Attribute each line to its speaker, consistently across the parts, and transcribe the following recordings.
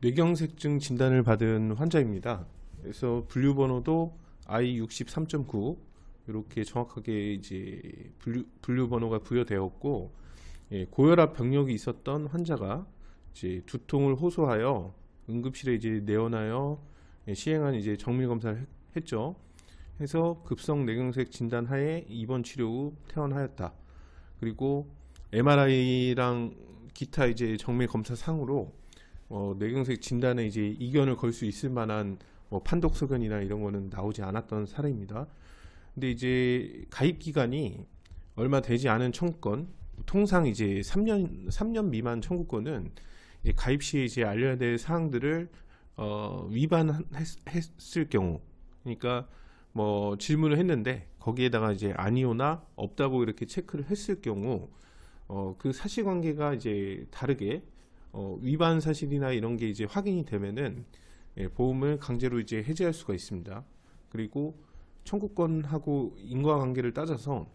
Speaker 1: 뇌경색증 진단을 받은 환자입니다. 그래서 분류번호도 I63.9 이렇게 정확하게 이제 분류번호가 부여되었고, 고혈압 병력이 있었던 환자가 이제 두통을 호소하여 응급실에 이제 내원하여 시행한 이제 정밀 검사를 했죠. 해서 급성 뇌경색 진단하에 입원 치료 후 퇴원하였다. 그리고 MRI랑 기타 이제 정밀 검사 상으로 뇌경색 진단에 이제 이견을 걸 수 있을 만한 판독 소견이나 이런 거는 나오지 않았던 사례입니다. 근데 이제 가입 기간이 얼마 되지 않은 청구권, 통상 이제 3년 미만 청구권은 이제 가입 시에 이제 알려야 될 사항들을 위반했을 경우, 그러니까 뭐 질문을 했는데 거기에다가 이제 아니오나 없다고 이렇게 체크를 했을 경우 그 사실관계가 이제 다르게 위반 사실이나 이런 게 이제 확인이 되면은 보험을 강제로 이제 해지할 수가 있습니다. 그리고 청구권하고 인과관계를 따져서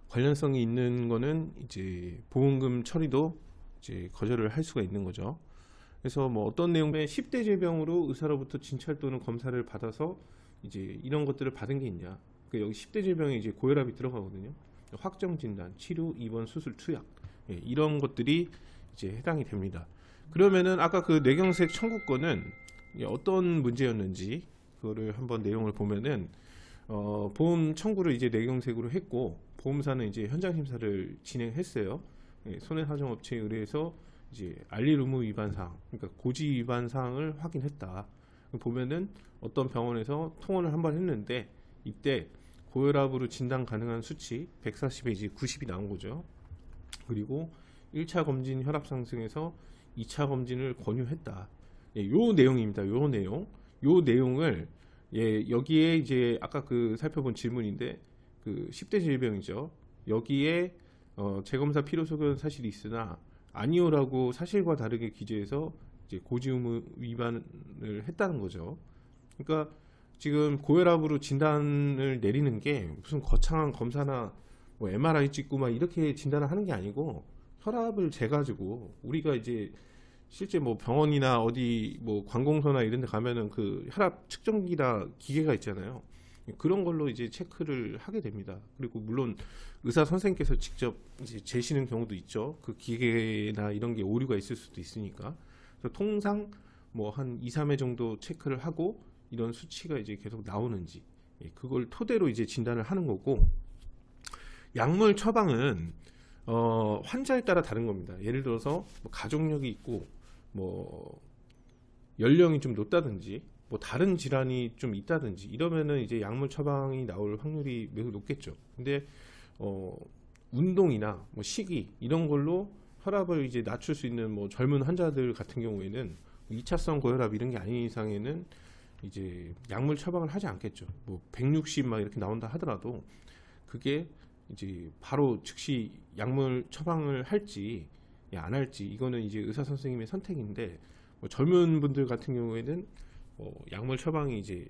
Speaker 1: 관련성이 있는 거는 이제 보험금 처리도 이제 거절을 할 수가 있는 거죠. 그래서 뭐 어떤 내용의 10대 질병으로 의사로부터 진찰 또는 검사를 받아서 이제 이런 것들을 받은 게 있냐. 여기 10대 질병에 이제 고혈압이 들어가거든요. 확정 진단, 치료, 입원, 수술, 투약, 이런 것들이 이제 해당이 됩니다. 그러면은 아까 그 뇌경색 청구권은 어떤 문제였는지 그거를 한번 내용을 보면은 보험 청구를 이제 뇌경색으로 했고, 보험사는 이제 현장 심사를 진행했어요. 손해사정업체에 의뢰해서 이제 알릴 의무 위반 사항, 그러니까 고지 위반 사항을 확인했다. 보면은 어떤 병원에서 통원을 한번 했는데 이때 고혈압으로 진단 가능한 수치 140에 이제 90이 나온 거죠. 그리고 1차 검진 혈압 상승에서 2차 검진을 권유했다. 요 내용입니다. 요 내용. 요 내용을 여기에 이제 아까 그 살펴본 질문인데 그 10대 질병이죠. 여기에 재검사 필요 소견 사실이 있으나 아니오라고 사실과 다르게 기재해서 이제 고지 의무 위반을 했다는 거죠. 그러니까 지금 고혈압으로 진단을 내리는 게 무슨 거창한 검사나 뭐 MRI 찍고 막 이렇게 진단을 하는 게 아니고, 혈압을 재가지고 우리가 이제 실제 뭐 병원이나 어디 뭐 관공서나 이런 데 가면은 그 혈압 측정기나 기계가 있잖아요. 그런 걸로 이제 체크를 하게 됩니다. 그리고 물론 의사 선생님께서 직접 이제 재시는 경우도 있죠. 그 기계나 이런 게 오류가 있을 수도 있으니까. 그래서 통상 뭐 한 2, 3회 정도 체크를 하고 이런 수치가 이제 계속 나오는지, 그걸 토대로 이제 진단을 하는 거고, 약물 처방은 환자에 따라 다른 겁니다. 예를 들어서 뭐 가족력이 있고 뭐 연령이 좀 높다든지 뭐 다른 질환이 좀 있다든지 이러면은 이제 약물 처방이 나올 확률이 매우 높겠죠. 근데 운동이나 뭐 식이 이런 걸로 혈압을 이제 낮출 수 있는 뭐 젊은 환자들 같은 경우에는 2차성 고혈압 이런 게 아닌 이상에는 이제 약물 처방을 하지 않겠죠. 뭐 160 막 이렇게 나온다 하더라도 그게 이제 바로 즉시 약물 처방을 할지 안 할지, 이거는 이제 의사 선생님의 선택인데, 뭐 젊은 분들 같은 경우에는 약물 처방이 이제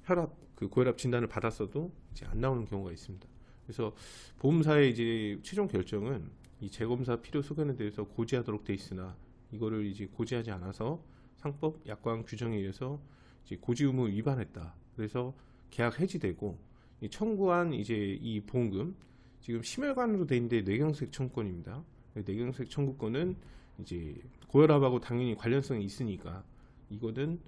Speaker 1: 혈압 그 고혈압 진단을 받았어도 이제 안 나오는 경우가 있습니다. 그래서 보험사의 이제 최종 결정은 이 재검사 필요 소견에 대해서 고지하도록 돼 있으나 이거를 이제 고지하지 않아서 상법 약관 규정에 의해서 이제 고지 의무 위반했다. 그래서 계약 해지되고, 이 청구한 이제 이 보험금, 지금 심혈관으로 돼 있는데 뇌경색 청구권입니다. 뇌경색 청구권은 이제 고혈압하고 당연히 관련성이 있으니까 이거는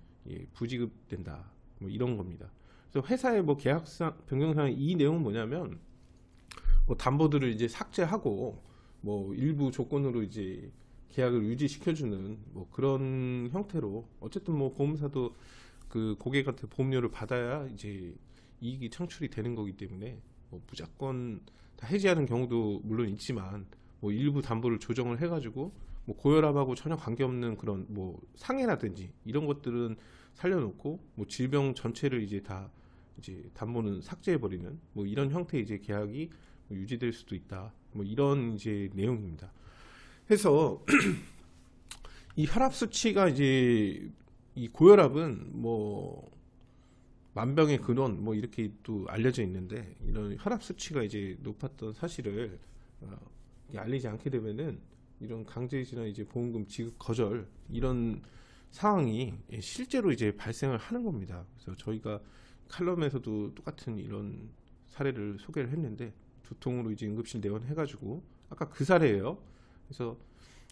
Speaker 1: 부지급된다. 뭐 이런 겁니다. 그래서 회사의 뭐 계약상 변경상 이 내용은 뭐냐면, 뭐 담보들을 이제 삭제하고 뭐 일부 조건으로 이제 계약을 유지시켜주는 뭐 그런 형태로, 어쨌든 뭐 보험사도 그 고객한테 보험료를 받아야 이제 이익이 창출이 되는 거기 때문에 뭐 무조건 다 해지하는 경우도 물론 있지만, 뭐 일부 담보를 조정을 해가지고 뭐 고혈압하고 전혀 관계없는 그런 뭐 상해라든지 이런 것들은 살려놓고 뭐 질병 전체를 이제 다 이제 담보는 삭제해버리는 뭐 이런 형태의 이제 계약이 뭐 유지될 수도 있다. 뭐 이런 이제 내용입니다. 해서 이 혈압 수치가 이제 이 고혈압은 뭐 만병의 근원 뭐 이렇게 또 알려져 있는데, 이런 혈압 수치가 이제 높았던 사실을 알리지 않게 되면은 이런 강제징용 이제 보험금 지급 거절 이런 상황이 실제로 이제 발생을 하는 겁니다. 그래서 저희가 칼럼에서도 똑같은 이런 사례를 소개를 했는데, 두통으로 이제 응급실 내원해가지고, 아까 그 사례예요. 그래서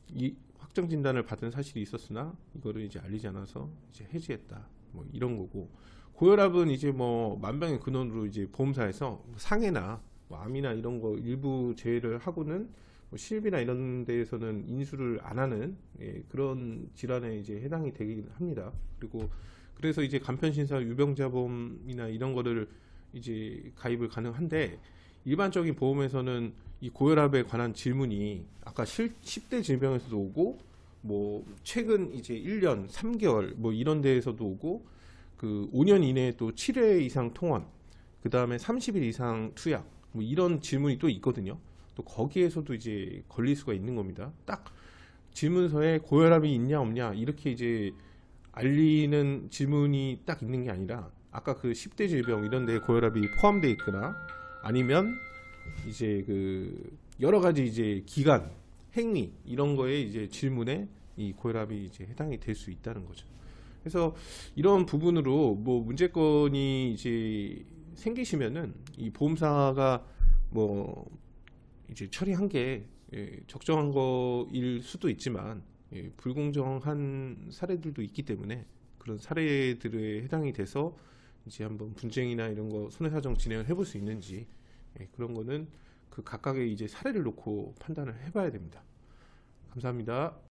Speaker 1: 이 확정 진단을 받은 사실이 있었으나 이거를 이제 알리지 않아서 이제 해지했다, 뭐 이런 거고. 고혈압은 이제 뭐 만병의 근원으로 이제 보험사에서 상해나 뭐 암이나 이런 거 일부 제외를 하고는 뭐 실비나 이런 데에서는 인수를 안 하는 그런 질환에 이제 해당이 되긴 합니다. 그리고 그래서 이제 간편신사 유병자보험이나 이런 거를 이제 가입을 가능한데, 일반적인 보험에서는 이 고혈압에 관한 질문이 아까 10대 질병에서도 오고, 뭐 최근 이제 1년, 3개월 뭐 이런 데에서도 오고, 그 5년 이내에 또 7회 이상 통원, 그 다음에 30일 이상 투약, 뭐 이런 질문이 또 있거든요. 또 거기에서도 이제 걸릴 수가 있는 겁니다. 딱 질문서에 고혈압이 있냐 없냐 이렇게 이제 알리는 질문이 딱 있는 게 아니라, 아까 그 10대 질병 이런 데에 고혈압이 포함되어 있거나, 아니면 이제 그 여러 가지 이제 기간, 행위 이런 거에 이제 질문에 이 고혈압이 이제 해당이 될 수 있다는 거죠. 그래서 이런 부분으로 뭐 문제건이 이제 생기시면은 이 보험사가 뭐 이제 처리한 게 적정한 거일 수도 있지만, 불공정한 사례들도 있기 때문에 그런 사례들에 해당이 돼서 이제 한번 분쟁이나 이런 거 손해사정 진행을 해볼 수 있는지, 그런 거는 그 각각의 이제 사례를 놓고 판단을 해봐야 됩니다. 감사합니다.